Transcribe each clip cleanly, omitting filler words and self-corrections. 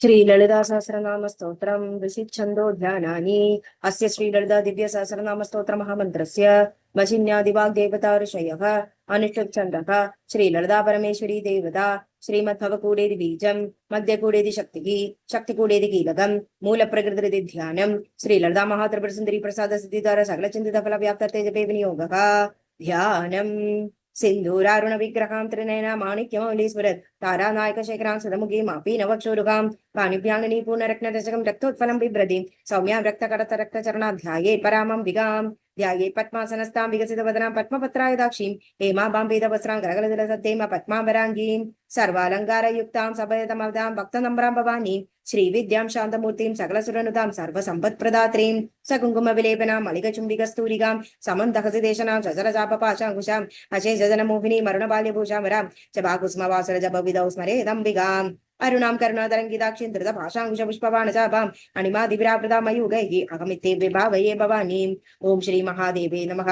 श्री ललिता सहस्रनाम स्तोत्रम ऋषित छंदो ध्यानानि अस्य श्री ललिता दिव्य सहस्रनाम स्तोत्र महामंत्रस्य वशिन्यादिवाग् देवता ऋषयः अनुष्ठुप् छन्दः श्री ललिता परमेश्वरी देवता श्रीमद्भवकूडेति बीजं मध्यकूडेति शक्तिः शक्तिकूडेति कीलकं मूलप्रकृतिरिति ध्यानं श्री ललिता महात्रिपुरसुन्दरी प्रसाद सिद्धिदार सकलचिन्तित फल व्याप्तर्थे जपे विनियोगः ध्यानम् सिन्दूरारुण विग्रहां त्रिनयना माणिक्यमौलीस्फुरत् तारानायक शेखरां सदमुखी मापी नवक्षोरुगां पाणिभ्याङ्गनी पूर्णरत्नरजकं रक्तोत्फलं बिभ्रतीं सौम्यां रक्तकरतरक्तचरणाध्याये परामम्बिकां ध्याये पद्मासनस्तां विकसितवदनां पद्मपत्रायुधाक्षीं हेमाभां वेदवस्त्रां गलगलजलसद्धेम पद्मांबराङ्गीं सर्वालङ्कारयुक्तां सभयतमवदां भक्तनम्रां भवानीं श्रीविद्यां शान्तमूर्तिं सकलसुरनुतां सर्वसम्पत्प्रदात्रीं सकुङ्कुमविलेपनां मलिकचुम्बिकस्तूरिकां समन्तहसिदेशनां सजलचापपाशाङ्कुशाम् अशेषजनमोहिनी मरुणबाल्यभूषामरां जपाकुस्मवासर जपविदौ स्मरेदम्बिकाम् अरुणां करुणातरङ्गिताक्षीं धृतभाषाङ्कुशपुष्पबाणचापाम् अणिमादिविरावृतां मयूगैः अहमित्ते विभावये भवानीम्। ओं श्री महादेवे नमः।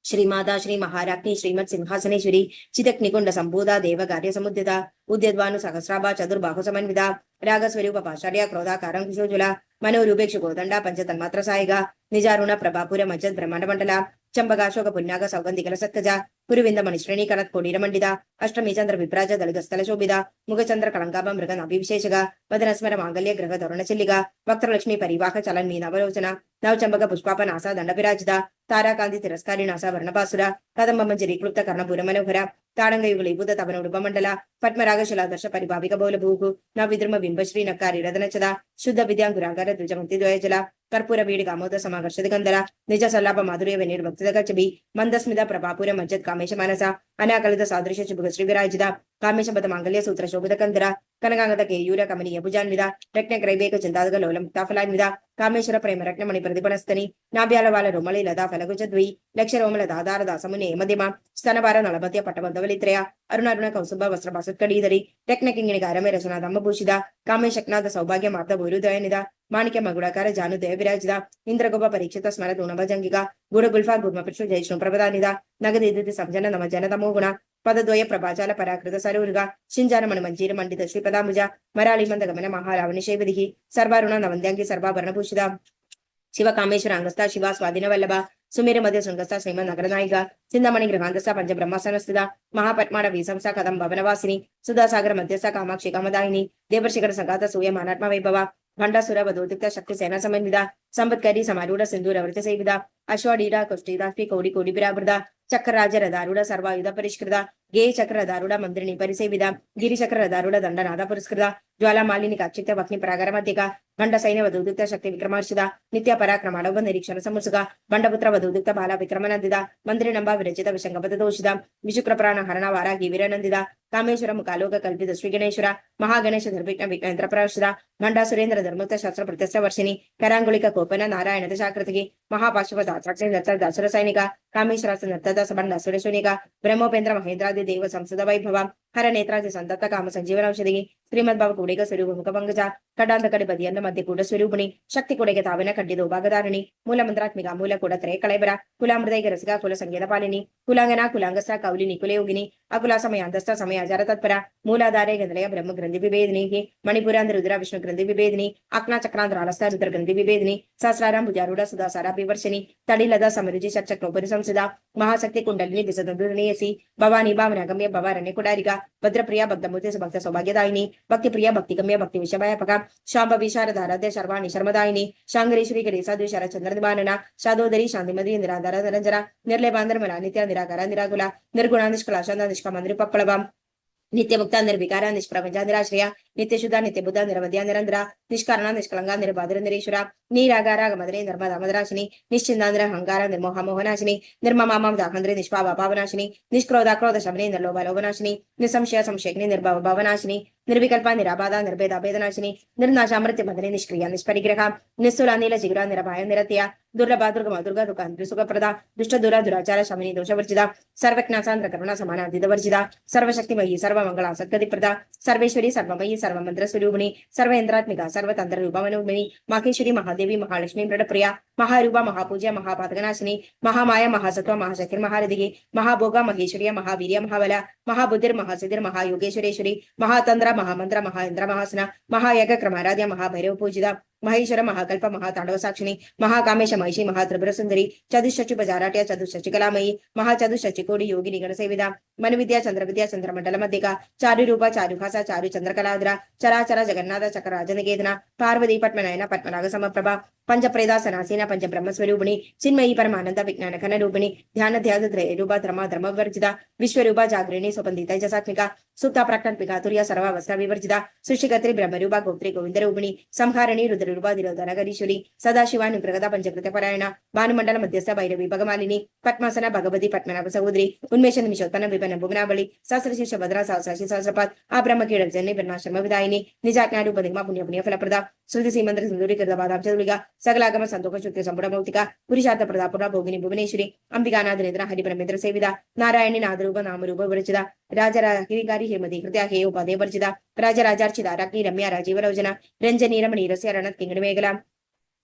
श्रीमाता श्री महाराज्ञी श्रीमत् सिंहासनेश्वरी चिदग्निकुंड संभूता देव कार्य समुद्यता उद्यद्वानु सहस्राभा चतुर्बाहु समन्विता रागस्वरूप पाशार्य क्रोधाकारं कुशोजुला मनोरूपेक्षु गोदंडा पंचतन्मात्र सायिगा निजारुण प्रभापुर मज्जद ब्रह्मांड मंडला चंबकाशोक पुण्याग सौगंधिकल सत्कजा पुरुविंद मणिश्रेणी कनत् कोडीर मंडिता अष्टमी चंद्र विभ्राज दलितस्थल शोभिता मुखचंद्र कलंकाभ मृग अभिविशेषगा वदनस्मर मांगल्य ग्रह धोरण चिल्लिगा वक्त्रलक्ष्मी परिवाह चलन मीनावलोचना नवचंबक पुष्पापनासा दंड विराजिता ताराकांति तिरस्कारी नासा वर्णपासुरा कदंब मंजरी क्लुप्त कर्णपुर मनोहर ताडंगयुगलीभूत तपनोडुपमंडल पद्मरागशिलादर्श परिभाविक बोलभूगु नविद्रुम बिंबश्री नक्कारी रदनचदा शुद्ध विद्यांकुरागर द्विजमंति द्वयजला कर्पूर वीड कामोद समाकर्षद गंधर निज सल्लाप माधुर्य विनिर्भक्तिद गच्छबि मंदस्मित प्रभापुर मज्जद कामेश मानस अनाकलित सादृश शुभ श्री विराजिता कामेश बद मांगल्य सूत्र शोभित कंदर कनकांगत केयूर कमनीय भुजान्विത रत्न ग्रैवेक चिंतादग लोल मुक्ताफलान्विത कामेश्वर प्रेम रत्न मणि प्रतिपणस्तनि नाभ्याल वाल रोमलि लता फलगुजद्वि लक्ष रोमल दादार दासमुनि मध्यमा स्तनभार नलमध्य पट्टबद्धवलित्रय अरुण अरुण कौसुभ वस्त्र भासुत्कडीधरी रत्न किंगिणी कारमे रचना दम्भभूषिता कामेशक्नाथ सौभाग्य माता भूरुदयनिद माणिक्य मगुड़ाकार जानु दय विराजिता इंद्रगोप परीक्षित स्मर गुणभजंगिका गुड़ गुल्फा गुर्मपृष्ठ जयष्णु प्रभदानिद नगदिति संजन नम जन तमो गुण पदद्वय प्रभाचाल पराकृत सरूर्गा शिंजान मणि मंजीर मंडित श्री पदामुज मराली मंद गमन महारावणि शैवदिहि सर्वारुण नवंद्यांगी सर्वाभरणभूषिता शिव कामेश्वर अंगस्था शिवा स्वाधीन वल्लभ सुमेर मध्य शृंगस्था श्रीमद नगर नायिका चिंतामणि गृहांतस्था पंच ब्रह्मासनस्थिता महापद्माड विसंसा कदम भवनवासिनी सुधासागर मध्यस्थ कामाक्षी कामदायिनी देवर्षिकर संघात सूय मानात्मा वैभव भंडासुर वधोतिक्त शक्ति सेना समन्विता संपत्करी समारूढ़ सिंधूर वृत सेविता अश्वाडीरा कुष्ठीदा कोടി कोടി विरावृता चक्रराज रदारूढ़ सर्वायुध परिष्कृता गे चक्र रदारूढ़ मंत्रिणी परिसेविता गिरिचक्र रदारूढ़ दंडनाद पुरस्कृता ज्वाला मालिनी काक्षित वग्नि प्रागर मध्यका भंड सैन्य वधोदिक्त शक्ति विक्रमार्षिता नित्य पराक्रमाडव निरीक्षण समुत्सुक भंडपुत्र वधोदिक्त बाला विक्रमनंदिता मंत्री नंबा विरचित विशंगपद दोषिता विशुक्र प्राण हरण वारागी वीरनंदिता कामेश्वर मुकालोक कल्पित श्री गणेश्वर महागणेश धर्विघ्न विघ्नेन्द्र प्रवर्षिता भंडा सुरेंद्र धर्मुक्त शास्त्र प्रत्यक्ष वर्षिणी करांगुलिक कोपन नारायण दशाकृति महापाशुपत दासुर सैनिक कामेश्वरास नर्तदास बंड सुरेशुनिक ब्रह्मोपेन्द्र महेंद्रादि देव संसद वैभव हर नेत्रादि संदत्त काम संजीवन औषधि श्रीमद्भाव कुड़ेग स्वरूप मुख पंकज कडांत कड़ि बदियंद मध्य कूट स्वरूपिणी शक्ति कुड़ेग ताविन कड्डिदो भागधारिणी मूल मंत्रात्मिक मूल कूड त्रय कलैबर कुलामृदय रसिका कुल संगीत पालिनी कुलांगना कुलांगस्थ कौलिनी कुलयोगिनी अकुला समयांतस्थ समय आचार तत्पर मूलाधारे गंधलय ब्रह्म ग्रंथि विभेदिनी मणिपुरांध रुद्र विष्णु ग्रंथि विभेदिनी अक्ना चक्रांध्र आलस्थ रुद्र ग्रंथि विभेदिनी सहस्राराम भुजारूढ़ सुधासारा विवर्षिनी तड़िलदा समरुचि चक्षक्नोपरि संसिदा महाशक्ति कुंडलिनी विसदंधुनीयसी भवानी भावनागम्य भवारण्य कुडारिका भद्रप्रिया भक्तमूर्ति भक्त सौभाग्यदायिनी भक्ति प्रिया भक्तिगम्य भक्ति विषयापक शांभ विशारदाराध्य शर्वाणी शर्मदायिनी शांगरेश्वरी गणेशाद्रि शरचंद्र निबानना शादोदरी शांतिमदी निराधार निरंजन निर्लेबांधर्मला नित्य निराकार निराकुला निर्गुणा निष्कला शांत निष्काम निरुपक्लवाम नित्य मुक्ता निर्विकार निष्प्रपंचा निराश्रया नित्य शुद्ध नित्य बुद्ध निरवध्या निरंतर निष्कारण निष्कलंगा निर्बाधर निरीश्वर नीरागाराग मदने नर्मदा मदराशिनी निश्चिंदांध्र हंकार निर्मोह मोहनाशिनी निर्ममाम दाखंद्रे निष्पाव पावनाशिनी निष्क्रोधा क्रोध शमने निर्लोभ लोभनाशिनी निसंशय संशयग्नि निर्भव भावनाशिनी निर्विकल्प निराबाध निर्भेद भेदनाशिनी निर्नाशा मृत्यु मदने निष्क्रिय निष्परिग्रह निस्सुला नील जिग्र निरभय निरत्य दुर्लभा दुर्गम दुर्गा दुकांत्र सुखप्रदा दुष्ट दुरा दुराचार शमनी दोषवर्जिता सर्वज्ञा सांद्र करुणा समानाधित वर्जिता सर्वशक्तिमयी सर्वमंगला सद्गतिप्रदा सर्वेश्वरी सर्वमयी सर्वमंत्र स्वरूपिणी सर्वेन्द्रात्मिका सर्वतंत्र रूपमनोमिनी माहेश्वरी महादेवी महालक्ष्मी मृडप्रिया महारूपा महापूज्य महापातकनाशिनी महामाया महासत्व महाशक्ति महारथी महाभोगा महेश्वरी महावीर्य महाबला महाबुद्धिर महासिद्धिर महायोगेश्वरेश्वरी महातंत्र महामंत्र महाइंद्र महासना महायज्ञ क्रमाराध्य महाभैरव पूजिता महेश्वर महाकल्प महातांडव साक्षिणी महाकामेश महिषी महात्रिपुर सुंदरी चतुष्षष्टि बजाराट्य चतुष्षष्टि कलामयी महाचतुष्षष्टि कोटि योगिनी गण सेविदा मन विद्या चंद्रमंडल मध्यका चारु रूप चारुहासा चारु चंद्रकलाद्रा चराचर जगन्नाथ चक्रराजनिकेतना पार्वती पद्मनयन पद्मनाग समप्रभा पंचप्रेदा सनासीना पंच ब्रह्म स्वरूपिणी चिन्मयी परमानंद विज्ञान घन रूपिणी ध्यान ध्यान त्रय रूपा धर्म वर्जिता विश्वरूपा जागृणी स्वपंदिता जसात्मिका सुप्ता प्रकल्पिका तुर्य सर्वावस्था विवर्जिता सृष्टिकर्त्री ब्रह्मरूपा गोत्री गोविंद रूपिणी संहारिणी रुद्ररूपा दिरोधनगरीश्वरी सदाशिवा निप्रगता पंचकृत परायण भानुमंडल मध्यस्थ भैरवी भगमालिनी पद्मासना भगवती पद्मनाभ सहोदरी उन्मेष निमिषोत्पन्न विपन्न भुवनावली सहस्रशीर्ष भद्रा सहस्राशी सहस्रपाद आ ब्रह्म कीड़जन्य वर्णाश्रम विदायिनी निजाज्ञारूप दिग्मा पुण्य पुण्य फलप्रदा श्रुति सीमंत्र सुंदरी कृतबादाम चतुलिका सगलागम संतोष शुक्ति संपूर्ण भौतिका पुरुषार्थ प्रदापुरा भोगिनी भुवनेश्वरी अंबिकानाथ हरि ब्रह्मेंद्र सेविदा नारायणी नादरूप नामरूप विरचिता राजराधिकारी हेमदी हृदय हे उपाधे वर्जिता राजराजार्चिता राज्ञी रम्या राजीव रोजना रंजनी रमणी रस्य रणत किंगड़ मेघला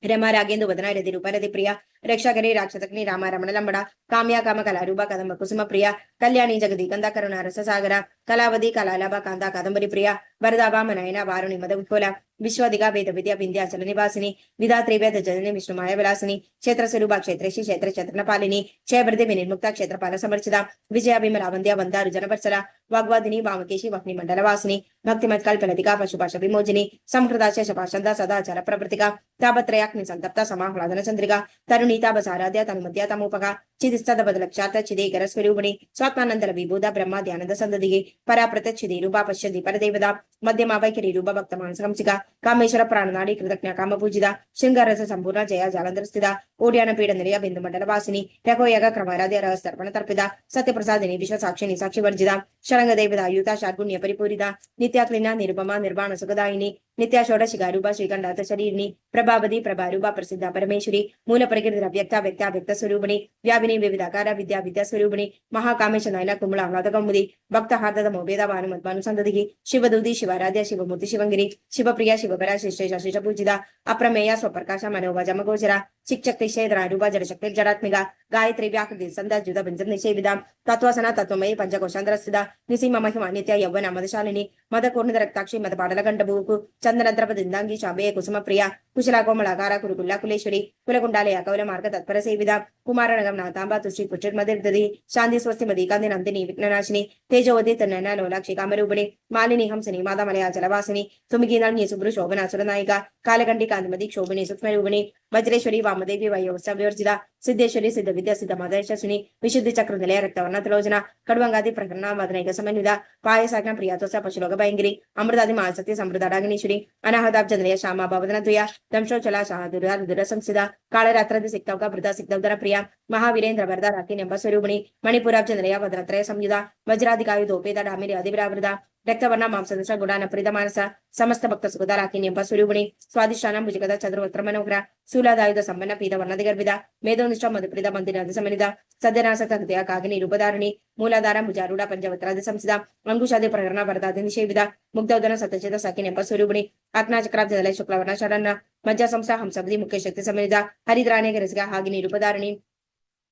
रमा रागेंदु वदना रति रूप रति प्रिया रक्षाकरी राक्षसग्नि राम रमण लंबड़ा काम्या काम कलारूपा कदम कुसुम प्रिया कल्याणी जगदी कंदा करुणा रस सागरा कलावती कलालाभा कांता कादंबरी प्रिया वरदाभा मनयना वारुणी मद विकोला विश्वदिगा वेद विद्या विंध्याचल निवासिनी विधात्री वेद जननी विष्णुमाया विलासिनी क्षेत्र स्वरूपा क्षेत्रेशी क्षेत्र क्षेत्रपालिनी क्षयवृद्धि विनिर्मुक्ता क्षेत्रपाल समर्चिता विजया विमला वंद्या वंदारु जनवत्सला वाग्वादिनी वामकेशी वह्नि मंडल वासिनी भक्तिमत कल्पलतिका पशुपाश विमोचिनी संहृता शपाशंदा सदाचार प्रवर्तिका तापत्रयाग्नि संतप्ता समाह्लादन चंद्रिका तरुणीता बसाराध्या तन्मध्या तमोपका चिदिस्तद बदलक्षात चिदेकर स्वरूपिणी स्वात्मानंदल विभूത ब्रह्मा ध्यानंद संददिगे परा प्रत्यक्षिदे रूपा पश्यति परदेवता मध्यमा वैखरी रूप भक्त मानसंसिका कामेश्वर प्राणनाड़ी कृतज्ञ काम पूजिता शृंगारस संपूर्ण जया जालंधर स्थिता ओड्यान पीड निलय बिंदु मंडल वासिनी रघो यग क्रमाराध्य रहस्तर्पण तर्पिता सत्य प्रसादिनी विश्व साक्षिणी साक्षी वर्जिता शरंग देवता युता शार्गुण्य परिपूरिता नित्याक्लिना निरुपमा निर्वाण सुखदायिनी नित्या षोडशिका रूपा श्रीकंडात शरीरिणी प्रभावती प्रभारूपा प्रसिद्ध परमेश्वरी मूल प्रकृति व्यक्ता व्यक्ता व्यक्त स्वरूपिणी व्यापिनी विविधाकार विद्या विद्या स्वरूपिणी महाकामेश नयन कुमला आह्लाद कौमुदी भक्त हार्दद मोभेद भानुमत्मानु संददिगी शिवदूति शिवाराध्य शिवमूर्ति शिवंगिरी शिवप्रिया शिवपरा शिष्ट शिष पूजिता अप्रमेय स्वप्रकाश मनोभजम गोचरा शिक्षक्ति क्षेत्र रूपा जड़शक्ति जड़ात्मिका गायत्री व्याकृति संध्या जुद पंचम निषेविदा तत्वसना तत्वमयी पंचकोशांतर स्थिता निसीम महिमा नित्य यौवन मदशालिनी मदपूर्ण रक्ताक्षी मद पाडल गंडभूकु चंद्रद्रपदिंदांगी चांबे कुसुम प्रिया कुशला कोमलाकार कुरुकुल्ला कुलेश्वरी कुलकुंडालय कवल मार्ग तत्पर सेविदा कुमारनगम नातांबा तुष्टि पुष्टिर्मदिर्दधि शांति स्वस्ति मदीकांति नंदिनी विघ्ननाशिनी तेजोवती तन्नना लोलाक्षी कामरूपिणी मालिनी हंसनी माता मलया जलवासिनी तुमिगी नळनी सुब्रु शोभना सुरनायिका कालकंठी कांतिमती क्षोभिनी सूक्ष्मरूपिणी वज्रेश्वरी वामदेवी वयोत्सवर्जिता सिद्धेश्वरी सिद्ध विद्या सिद्ध मदयशस्विनी विशुद्धि चक्र निलय रक्तवर्ణ त्रिलोचना कड़वंगादि प्रकरण वदनैक समन्विता पायसाग्न प्रियातोष पशुलोक भयंगिरी अमृतादि महासत्य समृद्धागिनीश्वरी अनाहताब्जनय श्यामा भवदन द्वया दंशोचला शाहदुरा रुद्र संसिदा कालरात्रदि सिक्तौका वृता सिक्तौदर प्रिया महावीरेंद्र वरदा राखी नंब स्वरूपिणी मणिपुराब्जनय वदनत्रय संयुधा वज्राधिकायुधोपेता डामिरी अधिविरावृता रक्तवर्ण मांसदश गुणान प्रीत मानस समस्त भक्त सुखदा राखी निंब स्वरूपिणी स्वादिष्टान भुजगदा चतुर्वक्त्र मनोहरा शूलादायुध संपन्न पीत वर्णदिगर्भिदा मेधोनिष्ठ मधुप्रीत मंदिरादि समनिदा सद्यनासक्त हृदय कागिनी रूपधारिणी मूलाधार भुजारूढ़ पंचवत्रादि संसिदा अंकुशादि प्रकरण वरदादि निषेविदा मुग्धोदन सत्यचित सखी निंब स्वरूपिणी आत्माचक्राब्जनलय शुक्लवर्ण शरण मज्जा संस्था हंसबदी मुख्य शक्ति समनिदा हरिद्राणे रसिका हागिनी रूपधारिणी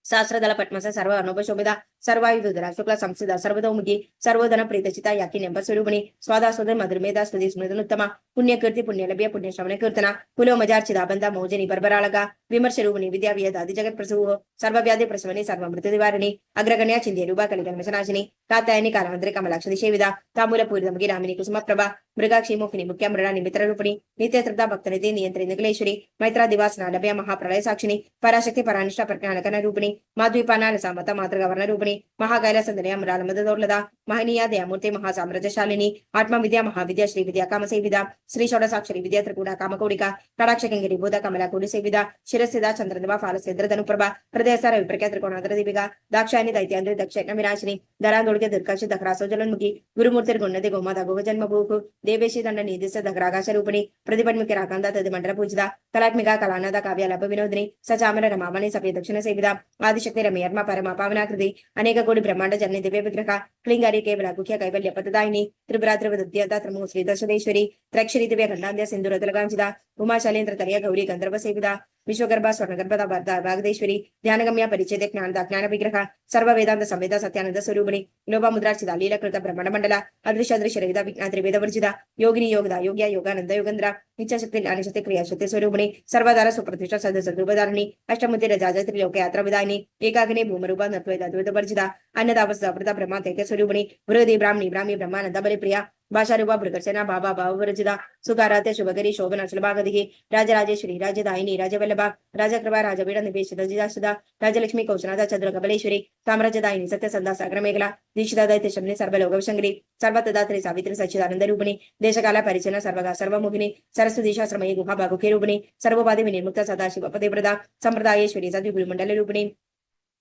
सहस्रदल पद्मस सर्व अनुभशोभिदा सर्वायुधरा शुक्ल संसिदा सर्वतोमुखी सर्वोधन प्रीतचिता याकी नेंब स्वरूपिणी स्वादास्वद मधुर्मेधा स्तुति स्मृतनुत्तम पुण्यकीर्ति पुण्यलभ्य पुण्य श्रवण कीर्तना कुलो मजार्चिदा बंध मोजनी बर्बराळगा विमर्श रूपिणी विद्या वियदादि जगत प्रसूह सर्वव्याधि प्रसवनी सर्व मृत्यु निवारिणी अग्रगण्या चिंध्य रूपा कलिकन्मशनाशिनी कात्यायनी कालांतरे कमलाक्षि सेविदा तामूल पूरितमुखी रामिनी कुसुम प्रभा मृगाक्षी मुखिनी मुख्य मृणा निमित्र रूपिणी नित्य श्रद्धा भक्तनिधि नियंत्री निखिलेश्वरी मैत्रा दिवासना लभ्य महाप्रलय साक्षिणी पराशक्ति परानिष्ठा प्रज्ञानकन रूपिणी माध्वीपानाल सामता मातृगवर्ण रूपिणी महाकैला संदनय अमराल मददौर्लदा महनीया दयामूर्ति महासाम्राज्यशालिनी आत्मविद्या महाविद्या श्री विद्या काम सेविदा श्री षोडसाक्षरी विद्या त्रिकूड़ा कामकोडिका कटाक्ष किंगिरी भूत कमला कोडि सेविदा शिरसिदा चंद्रनिभा फालसेन्द्र धनुप्रभा हृदय सार विप्रख्या त्रिकोणांतर दीपिका दाक्षायनी दैत्यान्द्र दक्षिण विनाशिनी दरांदोड़के दीर्घाक्षि दखरासो जलन्मुखी गुरुमूर्तिर गुण्यते गोमाता गोग जन्म भूकु देवेशी दंड निधिस दखराकाश रूपिणी प्रतिपन्मुखी राकांदा तदिमंडल पूजिता कलात्मिका कलानदा काव्यालप विनोदिनी सचामर रमामणि सभ्य दक्षिण सेविदा आदिशक्ति रमयर्मा परमा पावनाकृति अनेक कोटि ब्रह्मांड जननी दिव्य विग्रह क्लिंगारी कार्य केवल गुख्य कैवल्य पतदायिनी त्रिपुरा त्रिवद्यता त्रिमूर्ति श्री दशदेश्वरी त्रक्षरी दिव्य खंडांध्य सिंधुर तिलकांचिता उमा शैलेन्द्र तनय गौरी गंधर्व सेविदा विश्वगर्भा स्वर्णगर्भदा वरदा वागदेश्वरी ध्यानगम्य परिचय ज्ञानदा ज्ञान विग्रह सर्व वेदांत संवेद सत्यानंद स्वरूपिणी लोभा मुद्रार्चिता लीलकृत ब्रह्मण मंडल अदृश्य अदृश्य रहिता विज्ञान त्रिवेद वर्जिता योगिनी योगदा योग्य योगानंद योगेंद्र इच्छाशक्ति ज्ञानशक्ति क्रियाशक्ति स्वरूपिणी सर्वधारा सुप्रतिष्ठा सद सद्रूपधारिणी अष्टमुति रजाज त्रिलोक यात्रा विदायिनी एकाग्नि भूमरूपा नत्वेद अद्वैत वर्जिता अन्नदावस्ता अमृता ब्रह्मा तैक्य स्वरूपिणी बृहदी ब्राह्मणी ब्राह्मी ब्रह्मानंद बलिप्रिया भाषारूपा भृगर्सेना बाबा भाववर्जिता सुखाराध्य शुभकरी शोभना सुलभागदिगी राजराजेश्वरी राजदायिनी राजवल्लभा राजकृपा राजवीर निवेशित जिदासुदा राजलक्ष्मी कौशनाथ चंद्र कबलेश्वरी साम्राज्यदायिनी सत्यसंधा सागर मेघला दीक्षिता दैत्य शमनी सर्वलोकशंकरी सर्वतदात्री सावित्री सच्चिदानंद रूपिणी देशकाला परिचय सर्वगा सर्वमुखिनी सरस्वतीशास्त्रमयी गुहा भागुखे रूपिणी सर्ववादी विनिर्मुक्त सदाशिव पदेप्रदा संप्रदायेश्वरी सद्विगुरुमंडल रूपिणी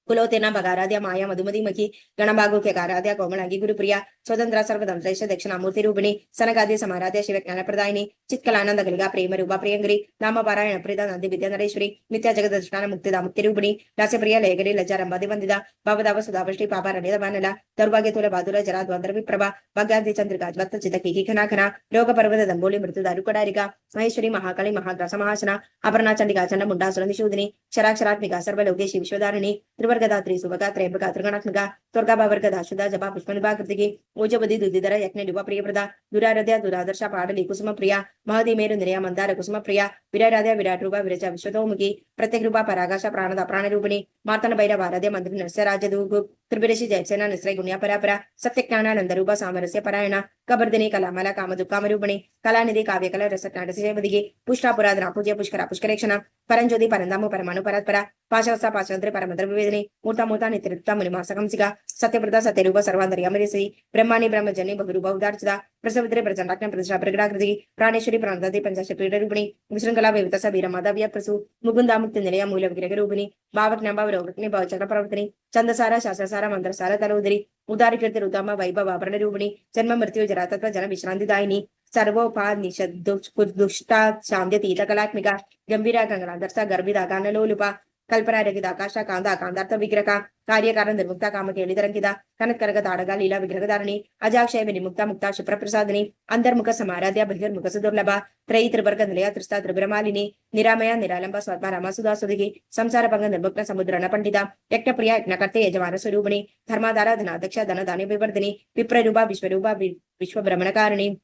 कुलोतेना भगाराध्या माया मधुमती गणभागुख्यकाराध्या कोमलांगी गुरुप्रिया स्वतंत्र सर्वतंत्रेश दक्षिणामूर्ति रूपिणी सनगादि समाराध्य शिव ज्ञान प्रदायिनी चित्कलानंद गलिगा प्रेम रूपा प्रियंगरी नाम पारायण प्रीता नंदी विद्या नरेश्वरी नित्य जगदष्टान मुक्तिदा मुक्ति रूपिणी रासप्रिया लयगरी लज्जारंभादि वंदिदा भवदाव सुधावृष्टि पापारणिद बानला दौर्भाग्यतुल बाधुर जरा द्वंद्र विप्रभा भग्यादि चंद्रिका ज्वत्त चितकी खना खना रोग पर्वत दंबोली मृत्यु दारुकडारिका महेश्वरी महाकाली महाग्रास महासना अपर्णा चंडिका चंड मुंडासुर निशूदिनी क्षराक्षरात्मिका सर्वलोकेशी विश्वधारिणी त्रिवर्गदात्री सुभगा त्रयंबका त्रिगणात्मिका स्वर्गा भावर्गदा शुदा जपा पुष्पनिभाकृतिकी ओजपदी दुधिधर यज्ञ प्रियप्रदा दुराराध्या दुरादर्श पाडली कुसुम प्रिया महदी मेरु निरया मंदार कुसुम प्रिया विराराध्या विराट रूपा विरचा विश्वतोमुखी प्रत्येक रूपा परागाश प्राणदा प्राणरूपिणी मार्तन भैरव आराध्य मंदिर नरस्य राजदूगु त्रिभिरशि जयसेना निश्रय गुण्या परापरा सत्यज्ञानानंद रूपा सामरस्य परायण कबर्दिनी कलामला कामदुःकामरूपिणी कलानिधि काव्यकला रसनाटसेवदिगे पुष्टापुराधना पूज्य पुष्करा पुष्करेक्षण परंज्योति परंदामु परमाणु परात्परा पाशवस्ता पाशंत्र परमंत्र विवेदिनी मूर्ता मूर्ता नित्यरूपता मुनिमासकंसिका सत्यप्रदा सत्यरूप सर्वांतर्यामरीसी ब्रह्माणि ब्रह्मजनी बहुरूप उदार्चिता प्रसवित्रे प्रचंडाग्न प्रतिष्ठा प्रगडाकृति प्राणेश्वरी प्राणदति पंचाशपीठ रूपिणी विशृंखला विविधसा वीरमाधव्य प्रसु मुकुंदा मुक्ति निलय मूल विग्रह रूपिणी भावज्ञान भावरोगग्नि भावचक्र प्रवर्तिनी छंदसारा शास्त्रसारा मंत्रसारा तलोदरी उदारी कीर्ति रुदाम वैभव आभरण रूपिणी जन्म मृत्यु जरा तत्व जन विश्रांतिदायिनी सर्वोपानिषद दुष्टा शांत्यतीत कलात्मिका गंभीरा गंगनादर्शा गर्भिदा गानलोलुपा कल्पना रगित आकाश कांदा कांदार्थ विग्रह कार्यकारण निर्मुक्ता काम केलिदरंकिता कनक करग ताड़गा लीला विग्रहधारिणी अजाक्षय विनिमुक्ता मुक्ता क्षिप्रप्रसादिनी अंतर्मुख समाराध्या बहिर्मुख सुदुर्लभ त्रयी त्रिवर्ग निलया त्रिस्ता त्रिभ्रमालिनी निरामया निरालंब स्वात्मा रामासुधा सुदिगी संसार भंग निर्मुक्त समुद्रण पंडिता यज्ञप्रिया यज्ञकर्ते यजमान स्वरूपिणी धर्माधारा धनाध्यक्ष धनधान्य विवर्धिनी विप्ररूपा विश्वरूपा विश्वभ्रमणकारिणी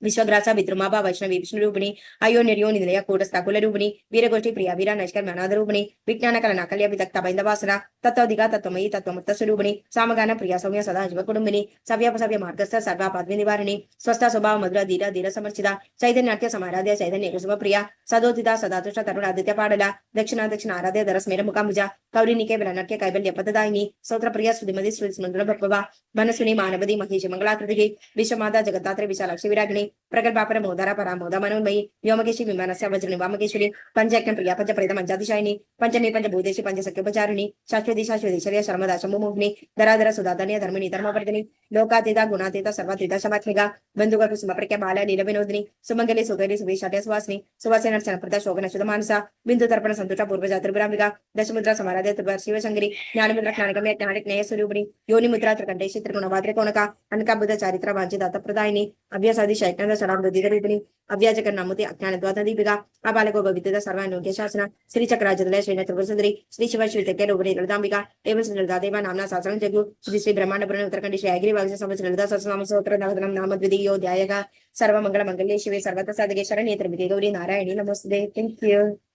विश्वग्रासा विद्रुमाभा वैष्णवी विष्णुरूपिणी अयो निर्यो निलय कूटस्थाकुल रूपिणी वीरगोष्ठी प्रिया वीरा नष्कर मनाद रूपिणी विज्ञान कल नाकल्य विदक्ता बैंदवासना तत्वधिका तत्वमयी तत्वमुक्त स्वरूपिणी सामगान प्रिया सौम्य सदा शिव कुटुंबिनी सव्य मार्गस्थ सर्वापाद्वी निवारिणी स्वस्थ स्वभाव मधुर धीर धीर समर्चिता चैतन्याट्य समाराध्य चैतन्य कुसुम प्रिया सदोदिता सदातुष्ट तरुण आदित्य पाडला दक्षिणा दक्षिण आराध्य दरस्मेर मुखामुजा कौरिणी केवल नट्य कैबल्य पतदायिनी सौत्र प्रिया सुधिमति स्मृति मनस्विनी मानवदी महिषी मंगलाकृति विश्वमाता जगदात्रे विशालाक्षी विरागिणी प्रगल्भापर मोदारा परामोदा मनोन्मयी व्योमकेशी विमानस्य वज्रनि वामकेश्वरी पंचयज्ञ प्रिया पंच प्रेत मंजादिशायिनी पंचमी पंचभूतेशी पंचसख्योपचारिणी शाश्वती शाश्वतीश्वर्य शर्मदा शंभुमोहिनी धराधर सुधाधन्य धर्मिणी धर्मवर्धिनी लोकातीता गुणातीता सर्वातीता शमात्मिका बंधुक कुसुम प्रख्या बाला लील विनोदिनी सुमंगली सुगरी सुवेशाट्य सुवासिनी सुवासेन चनप्रदा शोभन शुद्ध मानसा बिंदु तर्पण संतुष्टा पूर्वजा त्रिपुरांबिका दशमुद्रा समाराध्य त्रिपुर शिवशंकरी ज्ञानमुद्रा ज्ञानगम्य ज्ञानिक स्वरूपिणी योनि मुद्रा त्रिकंठेशी त्रिगुणवाद्रे कोणका अनका बुद्ध चारित्र वांछित प्रदायिनी अभ्यासादि शैक्य शराब्दीरूपिणी अव्याजकर्णामुति अज्ञानद्वादीपिका अबालको भविद्युत सर्वानुज्ञ शासना श्री चक्राजदलय श्री त्रिपुरसुंदरी श्री शिव श्री रूपिणी ललितांबिका एवं श्री ललितादेवा नामना शासनं जगु श्री ब्रह्मांडपुरण उत्तरखंड श्री अग्रिवाग्स संवत्सर ललिता सहस्रनाम स्तोत्र नाम द्वितीयोऽध्यायः सर्वमंगल मंगल्ये शिवे सर्वत्र साधके शरण्ये त्र्यंबके गौरी नारायणी नमोस्तुते। Thank you.